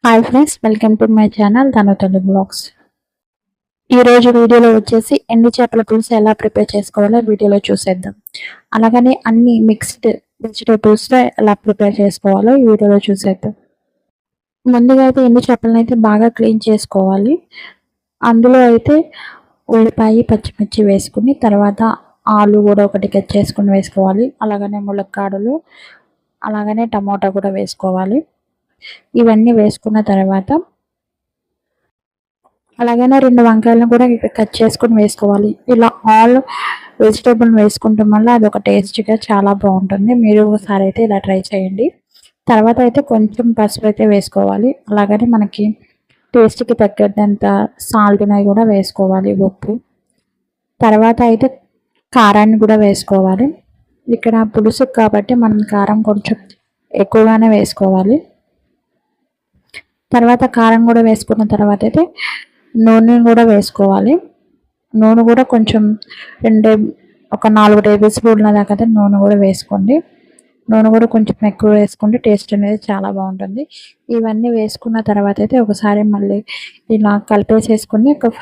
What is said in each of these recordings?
Hi friends, welcome to my channel Dhanu Telugu blogs. ఈరోజు వీడియోలో వచ్చేసి ఎండు చేపల పులుసు ఎలా ప్రిపేర్ చేసుకోవాలో వీడియోలో చూసేద్దాం. అలాగనే అన్ని మిక్స్డ్ వెజిటేబుల్స్తో ఎలా ప్రిపేర్ చేసుకోవాలో ఈ వీడియోలో చూసేద్దాం. ముందుగా అయితే ఎండు చేపలను అయితే బాగా క్లీన్ చేసుకోవాలి. అందులో అయితే ఉల్లిపాయ పచ్చిమిర్చి వేసుకుని తర్వాత ఆలు కూడా ఒకటి కట్ చేసుకుని వేసుకోవాలి. అలాగనే ములక్కాడలు అలాగనే టమోటా కూడా వేసుకోవాలి. ఇవన్నీ వేసుకున్న తర్వాత అలాగనే 2 వంకాయలను కూడా కట్ చేసుకుని వేసుకోవాలి. ఇలా ఆల్ వెజిటేబుల్ వేసుకుంటాం వల్ల అదొక టేస్టీగా చాలా బాగుంటుంది. మీరు ఒకసారి అయితే ఇలా ట్రై చేయండి. తర్వాత అయితే కొంచెం పసుపు అయితే వేసుకోవాలి. అలాగనే మనకి టేస్ట్కి తగ్గదంత సాల్ట్ని కూడా వేసుకోవాలి, ఉప్పు. తర్వాత అయితే కారాన్ని కూడా వేసుకోవాలి. ఇక్కడ పులుసు కాబట్టి మనం కారం కొంచెం ఎక్కువగానే వేసుకోవాలి. తర్వాత కారం కూడా వేసుకున్న తర్వాత అయితే నూనె కూడా వేసుకోవాలి. నూనె కూడా కొంచెం ఒక 4 టేబుల్ స్పూన్ల దాకా అయితే నూనె కూడా వేసుకోండి. నూనె కూడా కొంచెం ఎక్కువ వేసుకుంటే టేస్ట్ అనేది చాలా బాగుంటుంది. ఇవన్నీ వేసుకున్న తర్వాత అయితే ఒకసారి మళ్ళీ ఇలా కలిపేసేసుకుని ఒక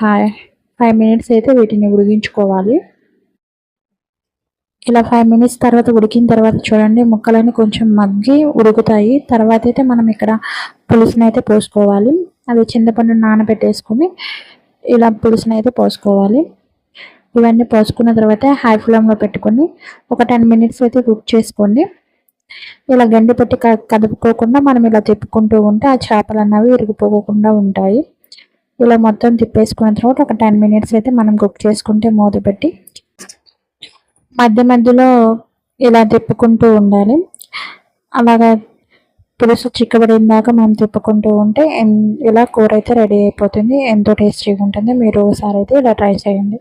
5 మినిట్స్ అయితే వీటిని ఉడికించుకోవాలి. ఇలా 5 మినిట్స్ తర్వాత ఉడికిన తర్వాత చూడండి, ముక్కలన్నీ కొంచెం మగ్గి ఉడుకుతాయి. తర్వాత అయితే మనం ఇక్కడ పులుసుని అయితే పోసుకోవాలి. అది చింతపండు నానబెట్టేసుకుని ఇలా పులుసుని అయితే పోసుకోవాలి. ఇవన్నీ పోసుకున్న తర్వాత హై ఫ్లేమ్లో పెట్టుకొని ఒక 10 మినిట్స్ అయితే కుక్ చేసుకోండి. ఇలా గండి పెట్టి కదుపుకోకుండా మనం ఇలా తిప్పుకుంటూ ఉంటే ఆ చేపలు అన్నవి ఇరిగిపోకుండా ఉంటాయి. ఇలా మొత్తం తిప్పేసుకున్న తర్వాత ఒక 10 మినిట్స్ అయితే మనం కుక్ చేసుకుంటే మూత పెట్టి మధ్య మధ్యలో ఇలా తిప్పుకుంటూ ఉండాలి. అలాగా పులుసు చిక్కబడిన దాకా మనం తిప్పుకుంటూ ఉంటే ఇలా కూర అయితే రెడీ అయిపోతుంది. ఎంతో టేస్టీగా ఉంటుంది. మీరు ఒకసారి అయితే ఇలా ట్రై చేయండి.